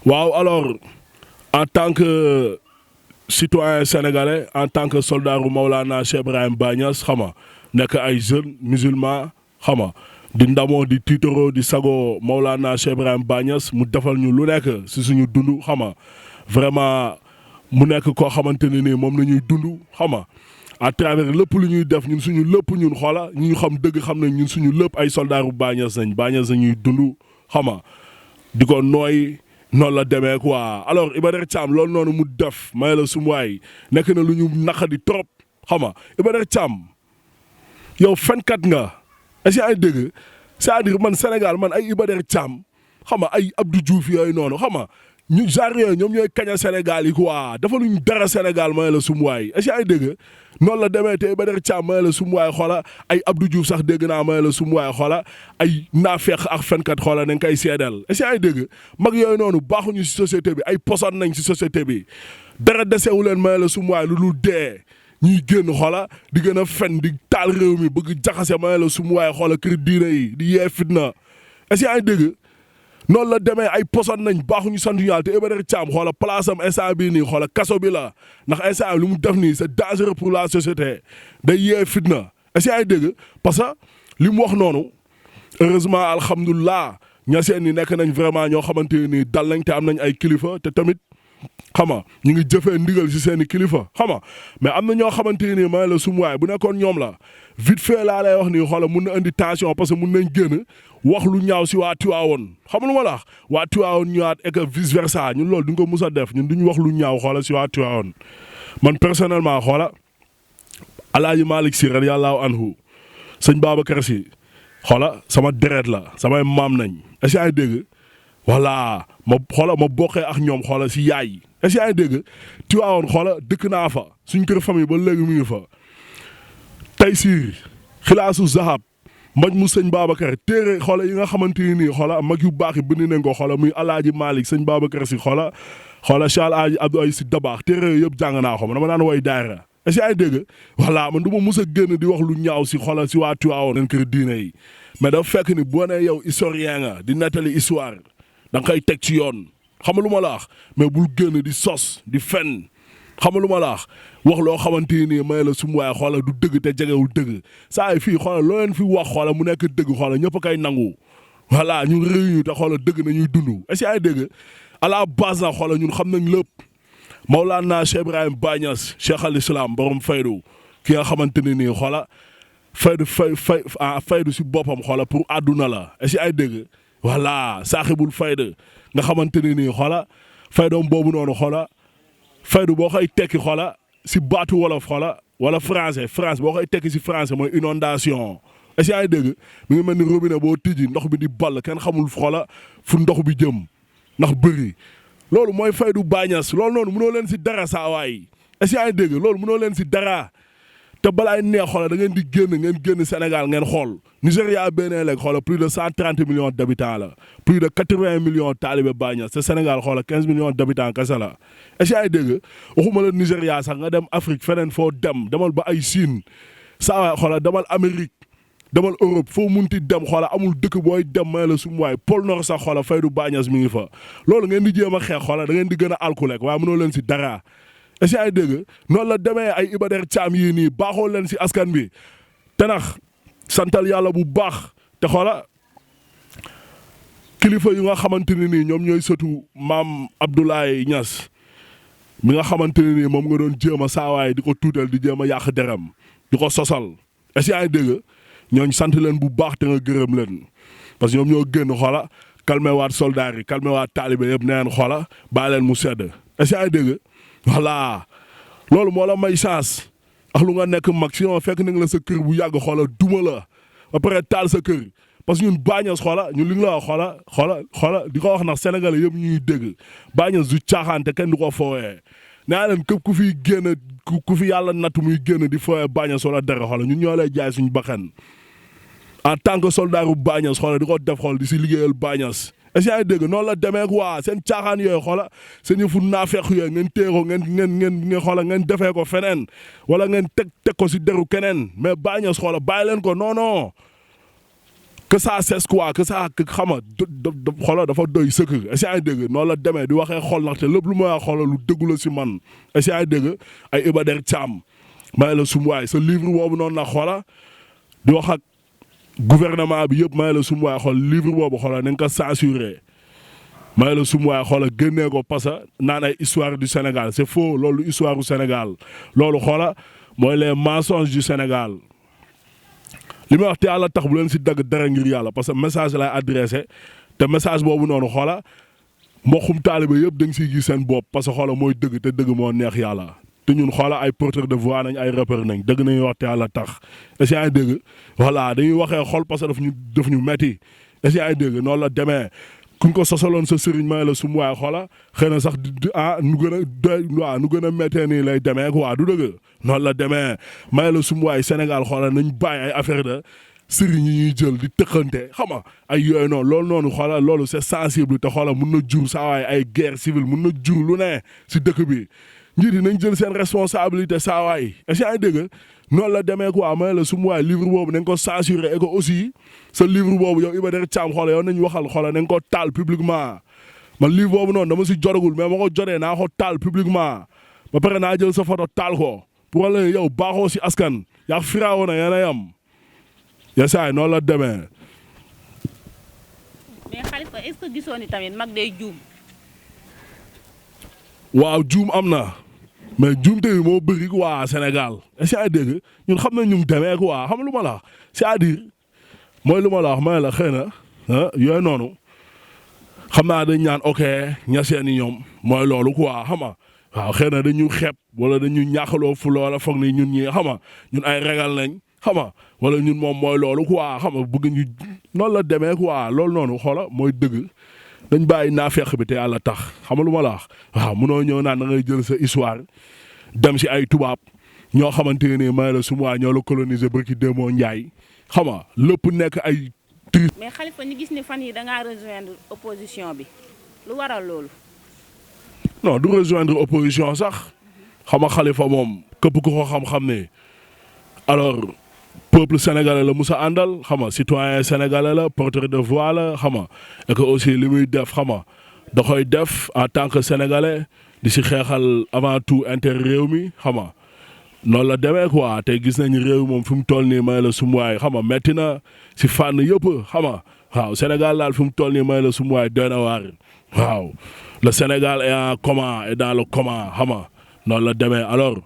waaw alors en tant que citoyen sénégalais en tant que soldat u Maulana Cheikh Ibrahim Baye Niass xam nga nekk ay jeunes musulmans xam nga di ndamoo di tiitaro di sago Maulana Cheikh Ibrahim Baye Niass mu defal ñu lu nekk si suñu dund xam nga vraiment mu nekk koo xamante ne nii moom la ñuy dund xam nga à travers lépp lu ñuy def ñun suñu lépp ñun xoola ñu xam dëgg xam nañ ñun suñu lépp ay soldats u Baye Niass nañ Baye Niass nañuy dund xam nga di ko nooy noonu la demee quoi alors Iba Der Thiam loolu noonu mu def may la sum waay nekk na lu ñu naqadi trop xam nga Iba Der Thiam yow fenkat nga est-ce que ay dégg c'est-à-dire man Sénégal man ay Iba Der Thiam xam nga ay Abdou Diouf yooyu noonu xam nga ñu genre yooyu ñoom ñooy kaña Sénégal yi quoi dafa luñ dara Sénégal may la sum waay est-ce que ay dégg noonu la demee te Iba Der Thiam may la sum waay xoola ay Abdou Diouf sax dégg naa may la sum waay xoola ay naafeq ak fenkat xoola nañ koy seedeel est-ce que ay dégg mag yooyu noonu baaxuñu si société bi ay poson nañ si société bi dara desewu leen may la sum waay lu dul dee ñuy génn xoola di gën a fen di taal réew mi bëgg jaxase may la sum waay xoola kër diine yi di yee fitna est-ce que ay dégg noonu la demee ay poson nañ baaxuñu sant yàlla te Iba Der Thiam xoola place am instant bii nii xoola kaso bi la ndax instant lu mu def nii c'est dangereux pour la société day yee fitna est-ce que ay dégg parce que li mu wax noonu heureusement alhamdulilah ñaseen ni nekk nañ vraiment ñoo xamante ni dal nañ te am nañ ay kilifa te tamit xam nga ñu ngi jëfee ndigal si seen i kilifa xam nga mais am na ñoo xamante ni may la sum waay bu nekkoon ñoom la vite fait laa lay wax nii xoola mun na indi tension parce que mun nañ génn wax lu ñaaw si waa Tiwaawoon xam lu ma la wax waa Tiwaawoon ñëwaat et que vice versa ñun loolu duñ ko mus a def ñun duñ wax lu ñaaw xoola si waa Tiwaawoon man personnellement xoola Alaaji Malick Sy radiyallahu anhu sëñ Babacar Sy xoola sama deret la samay maam nañ est-ce que ay dégg voilà ma xoola ma bokkee ak ñoom xoola si yaay est-ce que ay dégg Tiwaawoon xoola dëkk naa fa suñ kër famille ba léegi mu ngi fa Taysiir Xilaasu Zahab maj mu sëñ Babacar téere xoola yi nga xamante ni nii xoola mag yu baax yi bind nañ ko xoola muy Alaaji Malick sëñ Babacar Sy xoola Cheikh Alaaji Abdou Aziz Sy Dabakh téere yëpp jàng naa ko ma dama daan woy daayra est-ce que ay dégg voilà man du ma mus a génn di wax lu ñaaw si xoola si waa Tiwaawoon leen kër diine yi mais dafa fekk ni boo nee yow historien nga di nettali histoire da nga koy teg ci yoon xam nga lu ma la wax mais bul génn di sos di fen xam nga lu ma la wax loo xamante ni may la sum waaye xoola du dëgg te jegewul dëgg saa yi fii xoola loo leen fi wax xoola mu nekk dëgg xoola ñëpp a koy nangu voilà ñu réunis te xoola dëgg nañuy dund est-ce que ay dëgg à la base na xoola ñun xam nañ lépp Maulana Cheikh Ibrahim Baye Niass Cheikh al Islam borom faydu ki nga xamante ne nii xoola faydu si boppam xoola pour àdduna la est-ce que ay dëgg voilà saaxibul fayda nga xamante ne nii xoola faydoom boobu noonu xoola faydu boo koy tekki xoola si baatu wolof xoola wala français France boo koy tekki si français mooy inondation est-ce que ay dégg mi ngi mel ni robinet boo tijji ndox bi di ball kenn xamul xoola fu ndox bi jëm ndax bëri loolu mooy faydu Baye Niass loolu noonu mënoo leen si dara saa waay est-ce que ay dégg loolu mënoo leen si dara te balaay neex xoola da ngeen di génn Sénégal ngeen xool Nigéria beneen léegi xoola plus de 130 millions d'habitants la plus de 80 millions talibé Baye Niass te Sénégal xoola 15 millions d'habitants kese la est-ce que ay dégg waxuma la Nigéria sax nga dem Afrique feneen foo demal ba ay Chine saa waay xoola demal Amérique demal Europe foo munti dem xoola amul dëkk booy dem may la sum waay pôle nord sax xoola faydu Baye Niass mi ngi fa loolu ngeen di jéem a xeex xoola da ngeen di gën a alkulek waaye mënoo leen si dara est-ce que ay dégg noonu la demee ay Iba Der Thiam yii nii baaxoo leen si askan bi te nax santal yàlla bu baax te xoola kilifa yu nga xamante ne nii ñoom ñooy sëtu maam Abdoulaye Niass mi nga xamante ne nii moom nga doon jéem a saawaay di ko tuutal di jéem a yàq deram di ko sosal est-ce que ay dégg ñooñ sant leen bu baax te nga gërëm leen parce que ñoom ñoo génn xoola calmé waat soldats yi calmé waat taalibe yëpp neen xoola bàyyi leen mu sedd est-ce que ay dégg voilà loolu moo la may chance ak lu nga nekk mag sinon fekk nañ la sa kër bu yàgg xoola duma la ba pare taal sa kër parce que ñun Baye Niass xoola ñun li nga la wax xoola di ko wax ndax sénégalais yëpp ñuy dégg Baye Niass du caaxaan te kenn du ko foowee nee leen képp ku fi génn ku fi yàlla nattu muy génn di foowee Baye Niass wala dara xoola ñun ñoo lay jaay suñu bakkan en tant que soldat bu Baye Niass xoola di ko def xool di si liggéeyal Baye Niass est-ce que yaa ngi dégg noonu la demee waa seen caaxaan yooyu xoola seen yëfu naafeq yooyu ngeen téeroo ngeen xoola ngeen defee ko feneen wala ngeen teg ko si deru keneen mais Baye Niass xoola bàyyi leen ko non non que ça cesse quoi que ça xam nga xoolal dafa doy sëkk est-ce que ay dégg noonu la demee di waxee xol ndaxte lépp lu may wax xoolal lu dëggu la si man est-ce que ay dégg ay Iba Der Thiam may la sum waay sa livre boobu noonu nag xoola di wax ak gouvernement bi yëpp may la sum waay xool livre boobu xoola nañ ko censuré may la sum waay xoola génnee ko parce que naan ay histoire du Sénégal c'est faux loolu histoire du Sénégal loolu xoola mooy les mensonges du Sénégal li may wax te yàlla tax bu leen si dagg dara ngir yàlla parce que message lay adressé te message boobu noonu xoola mboqum taalibe yëpp da nga siy gis seen bopp parce que xoola mooy dëgg te dëgg moo neex yàlla te ñun xoola ay porteurs de voix nañ ay rappeurs nañ dëgg nañuy wax te yàlla tax est-ce que ay dëgg voilà dañuy waxee xol parce que daf ñu metti est-ce que ay dëgg noonu la demee kuñ ko sosaloon sa sëriñ may la sum waay xoola xëy na sax nu gën a doy waaw nu gën a méttee nii lay demee quoi du dëgg noonu la demee may la sum waay Sénégal xoola nañ bàyyi ay affaire de sëriñ yi ñuy jël di tëkkante xam nga ay yooyu noonu loolu noonu xoola loolu c'est sensible te xoola mun na jur saa waay ay guerre civile mun na jur lu ne si dëkk bi njiit yi nañ jël seen responsabilité saa waay est-ce que ay dëgg noonu la demee quoi may la sum waay livre boobu nañ ko censuré et que aussi sa livre boobu yow Iba Der Thiam xoola yow nañ waxal xoola nañ ko taal publiquement man livre boobu noonu dama si jotagul mais ma ko jotee naa ko taal publiquement ba pare naa jël sa photo taal ko pour wala yow baaxoo si askan yaa firaawo na yéen a yam yasaay noonu la demee. mais Khalifa est-ce que gisoo ni tamit mag day juum. waaw juum am na mais juumte yi moo bëri quoi Sénégal est-ce que ay dégg ñun xam nañ ñu mu demee quoi xam lu ma la wax c'est-à-dire mooy lu ma la wax may la xëy na yooyu noonu xam naa dañ ñaan ok ñaseen yi ñoom mooy loolu quoi xam nga waaw xëy na dañu xeeb wala dañu ñàkkaloo fu loola foog ni ñun ñi xam nga ñun ay regal nañ xam nga wala ñun moom mooy loolu quoi xam nga bëgg ñu noonu la demee quoi loolu noonu xoola mooy dëgg dañ bàyyi naafeq bi te yàlla tax xam lu ma la wax waaw munoo ñëw naan da ngay jël sa histoire dem si ay tubaab ñoo xamante ne may la sum waa ñoo la coloniser ba ci démoo Njaay xam nga lépp nekk ay tri. mais Khalifa ñu gis ni fan yi da ngaa rejoindre opposition bi lu waral loolu. non du rejoindre opposition sax xam nga Khalifa moom képp ku ko xam-xam ne alors peuple sénégalais la musa àndal xam nga citoyen sénégalais la porteur de voix la xam nga et que aussi li muy def xam nga da koy def en tant que sénégalais di si xeexal avant tout intérêt réew mi xam nga noonu la demee quoi te gis nañ réew moom fi mu toll nii may la sum waay xam nga metti na si fànn yëpp xam nga waaw Sénégal daal fi mu toll nii may la sum waay doy na waar waaw le Sénégal est en coma et dans le coma xam nga noonu la demee alors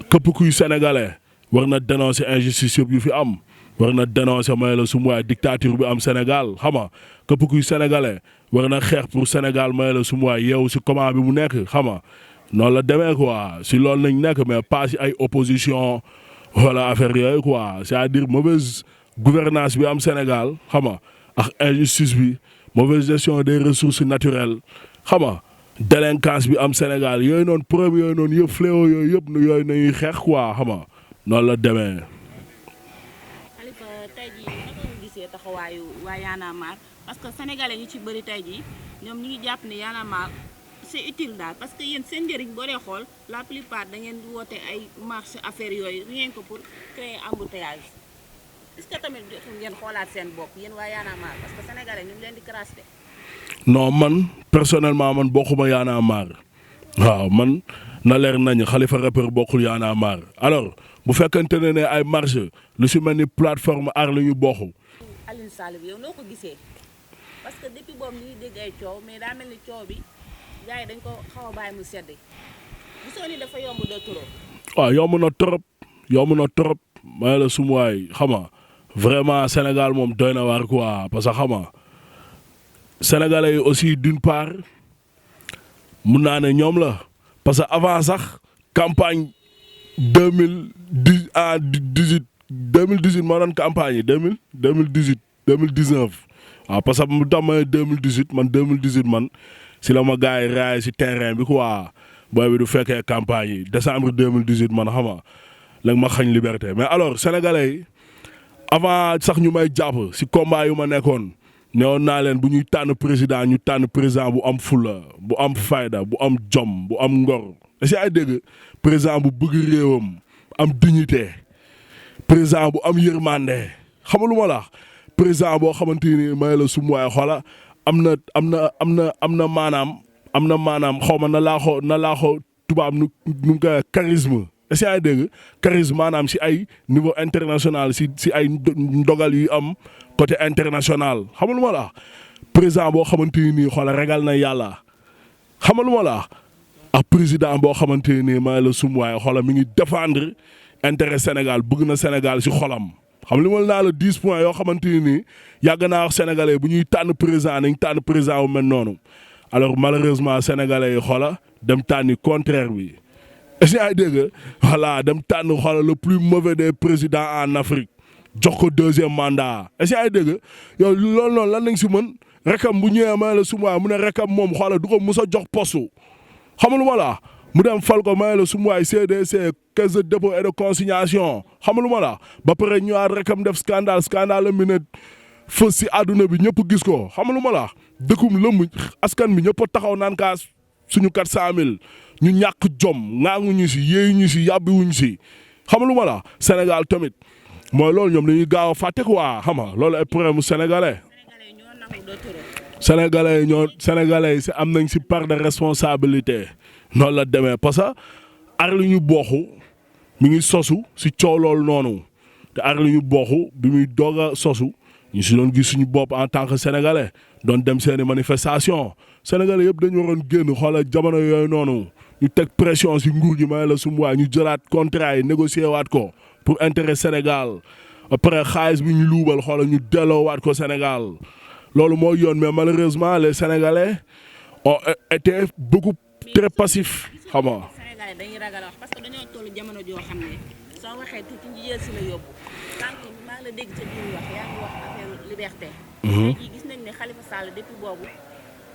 képp kuy sénégalais war na dénoncer injustice yëpp yu fi am war na dénoncer may la sum waay dictature bi am Sénégal xam nga képp kuy sénégalais war na xeex pour Sénégal may la sum waay yow si coma bi mu nekk xam nga noonu la demee quoi si loolu nañ nekk mais pas si ay opposition wala affaire yooyu quoi c'est-à-dire mauvaise gouvernance bi am Sénégal xam nga ak injustice bi mauvaise gestion des ressources naturelles xam nga délinquance bi am Sénégal yooyu noonu problème yooyu noonu yëpp fléau yooyu yëpp yooyu nañuy xeex quoi xam nga noonu la demee. Khalifa tey jii naka nga gisee taxawaayu waa Y'en a marre parce que sénégalais ñu ci bëri tey jii ñoom ñu ngi jàpp ne Y'en a marre c'est utile daal parce que yéen seen njëriñ boo dee xool la plupart da ngeen di woote ay marche affaire yooyu rien que pour créer embouteillage est-ce que tamit ngeen xoolaat seen bopp yéen waa Y'en a marre parce que sénégalais ñu ngi leen di crasse. non man personnellement man bokkuma Y'en a marre waaw man na leer nañu Khalifa rappeur bokkul Y'en a marre alors bu fekkente ne ay marche lu si mel ni plateforme aar la ñu bokk. Alioune Sall bi yow noo ko gisee parce que depuis boobu ñu ngi dégg ay coow mais daa mel ni coow bi gars yi dañ ko xaw a bàyyi mu sedd gisoo ni dafa yomb de trop. waaw yomb na trop may la sum waay xam nga vraiment Sénégal moom doy na waar quoi parce que xam nga sénégalais yi aussi d'une part mun naa ne ñoom la parce que avant sax campagne 2018 moo doon campagne yi 2018 2019 waaw parce que mu tax ma 2018 man si la ma gars yi raay si terrain bi quoi booy bi du fekkee campagne yi décembre 2018 man xam nga léegi ma xañ liberté mais alors sénégalais yi avant sax ñu may jàpp si combat yu ma nekkoon newoon naa leen bu ñuy tànn président ñu tànn président bu am fulla bu am fayda bu am jom bu am ngor est-ce que ay dégg président bu bëgg réewam am dignité président bu am yërmande xam lu ma la président boo xamante ni may la sum waay xoola am na maanaam xaw ma na laa ko tubaab nu ngi koy charisme est-ce que ay dégg charisme maanaam si ay niveau international si ay ndogal yu am côté international xam nga lu ma la président boo xamante ni xoola ragal na yàlla xam nga lu ma la ak président boo xamante ni may la sum waay xoola mi ngi défendre intérêt Sénégal bëgg na Sénégal si xolam. xam li ma naa la 10 points yoo xamante ni yàgg naa wax sénégalais bu ñuy tànn président nañ tànn président bu mel noonu alors malheureusement sénégalais yi xoola dem tànni contraire bi est-ce que ay dégg voilà dem tànn xoola le plus mauvais des présidents en Afrique jox ko 2e mandat est-ce que ay dégg yow loolu noonu lan lañ si mën rekam bu ñëwee may la sumuwaay mu ne rekam moom xoola du ko mus a jox postu xam lu ma la mu dem fal ko may la sumuwaay CDC caisse de dépôt et de consignation xam lu ma la ba pare ñëwaat rekam def scandale mi ne fës si àdduna bi ñëpp gis ko xam lu ma la dëkkum lëmb askan bi ñëpp taxaw naan kaa suñu 400000 ñu ñàkk jom ŋaanguñu si yéeyuñu si yàbbiwuñu si xam lu ma la Sénégal tamit mooy loolu ñoom dañuy gaaw a fàtte quoi xam nga loolu ay problème mu sénégalais. sénégalais yi si am nañ si part de responsabilité noonu la demee parce que ar li ñu booxu mi ngi sosu si coow loolu noonu te ar li ñu booxu bi muy doog a sosu ñu si doon gis suñu bopp en tant que sénégalais doon dem seeni manifestation sénégalais yëpp dañu waroon génn xoolal jamono yooyu noonu ñu teg pression si nguur gi may la sum waay ñu jëlaat contrat yi négocier waat ko pour intérêt Sénégal après xaalis bi ñu luubal xoolal ñu delloowaat ko Sénégal loolu moo yoon mais malheureusement les sénégalais ont été beaucoup très passifs xam nga. sénégalais dañuy ragal wax parce que dañoo toll jamono joo xam ne soo waxee tuuti ñu jël si la yóbbu sànq maa ngi la dégg sa biir wax yaa ngi wax affaire liberté. tey jii gis nañ ne Khalifa Sall depuis boobu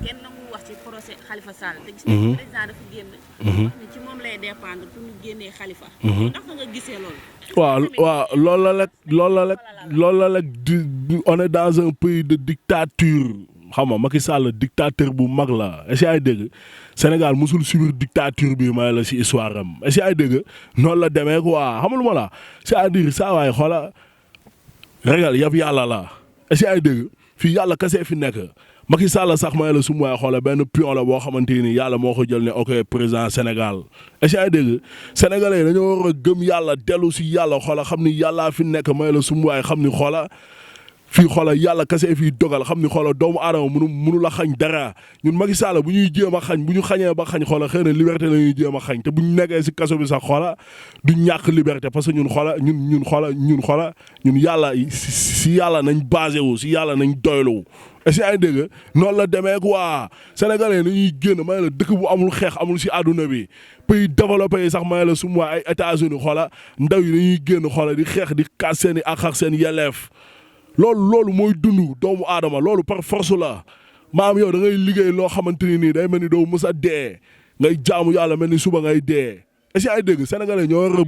kenn nangu wax ci procès Khalifa Sall. te gis nañ président dafa génn. wax ne ci moom lay dépendre pour ñu génnee Khalifa. ndax nga gisee loolu. waaw loolu la rek on est dans un pays de dictature xam nga Macky Sall dictateur bu mag la est-ce que ay dégg Sénégal musul subir dictature bi may la si histoire am est-ce que ay dégg noonu la demee quoi xam nga lu ma la c'est-à-dire saa waay xoola régal yëpp yàlla la est-ce que ay dégg fii yàlla kese fi nekk Macky Sall sax may la su ma xoola benn pion la boo xamante ni yàlla moo ko jël ne ok président Sénégal est-ce que ay dégg sénégalais yi dañoo war a gëm yàlla dellu si yàlla xoola xam ni yàllaa fi nekk may la su ma xam ni xoola fii xoola yàlla kese fii dogal xam ni xoola doomu aadama mënu la xañ dara ñun Macky Sall bu ñuy jéem a xañ bu ñu xañee ba xañ xoola xëy na liberté la ñuy jéem a xañ te bu ñu nekkee si kaso bi sax xoola du ñàkk liberté parce que ñun yàlla si yàlla nañ basé wu si yàlla nañ doylu est-ce que ay dégg noonu la demee quoi sénégalais nañuy génn may la dëkk bu amul xeex amul si àdduna bi pays développé yi sax may la sum waa ay États-Unis xoola ndaw yi dañuy génn xoola di xeex di kaas seen i ak ak seen yelleef loolu mooy dund doomu aadama loolu par force la maam yow da ngay liggéey loo xamante ni nii day mel ni doo mës a dee ngay jaamu yàlla mel ni suba ngay dee est-ce que ay dégg sénégalais ñoo war a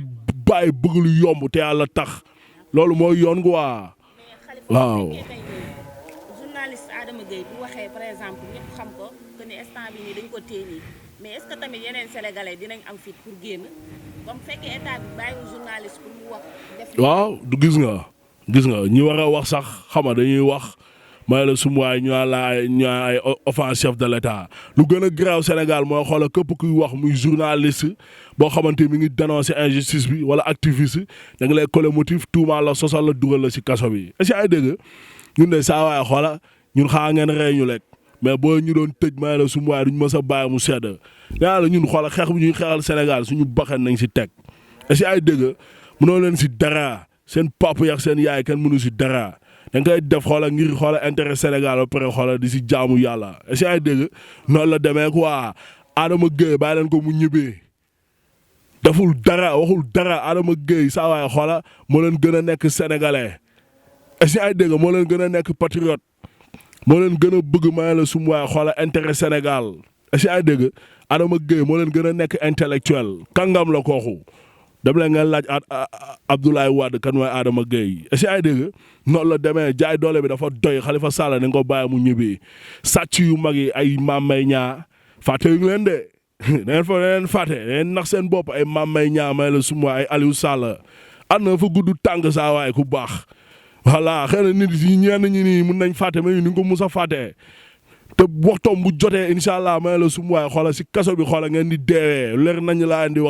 bàyyi bëgg lu yomb te yàlla tax loolu mooy yoon quoi waaw. journaliste Adama Gueye bu waxee par exemple ñëpp xam ko que ni instant bi nii dañ ko téye nii mais est-ce que tamit yeneen sénégalais dinañ am fit pour génn comme fekkee état bi bàyyiwul journaliste pour mu wax. def waaw du gis nga ñi war a wax sax xam nga dañuy wax may la sumuwaay ñu ay offense chef de l'État lu gën a graaw Sénégal mooy xoola képp kuy wax muy journaliste boo xamante mi ngi dénoncer injustice bi wala activiste da nga lay coller motif tuumaal la sosal la dugal la si kaso bi est-ce que ay dégg ñun de saa waay xoola ñun xaa ngeen rey ñu lekk mais boo ñu doon tëj may la sumuwaay duñ mës a bàyyi mu sedd yaa la ñun xoola xeex bu ñuy xeexal Sénégal suñu baxen nañ si teg est-ce que ay dégg mënoo leen si dara seen papa yak seen yaay kenn mënu si dara da nga koy def xoola ngir xoola intérêt Sénégal ba pare xoola di si jaamu yàlla est-ce que ay dégg noonu la demee quoi Adama Gueye bàyyi leen ko mu ñibbee deful dara waxul dara Adama Gueye saa waay xoola moo leen gën a nekk sénégalais est-ce que ay dégg moo leen gën a nekk patriote moo leen gën a bëgg may la sum waay xoola intérêt Sénégal est-ce que ay dégg Adama Gueye moo leen gën a nekk intellectuel kàngam la kooku dem leen ngeen laaj Abdoulaye Wade kan mooy Adama Gueye est-ce que ay dégg noonu la demee jaay doole bi dafa doy Khalifa Sall nañ ko bàyyi mu ñibbi sàcc yu mag yi ay Mame Mbaye Niang fàtte yu leen de da ngeen fàtte da ngeen nax seen bopp ay Mame Mbaye Niang may la suma ay Aliou Sall ànd na fa gudd tànk saa waay ku baax voilà xëy na nit yi ñenn ñi nii mun nañ fàtte mais ni nga ko mus a fàttee te waxtoom bu jotee incha allah may la sum waaye xoola si kaso bi xoola ngeen di deewee leer nañ laa indi wax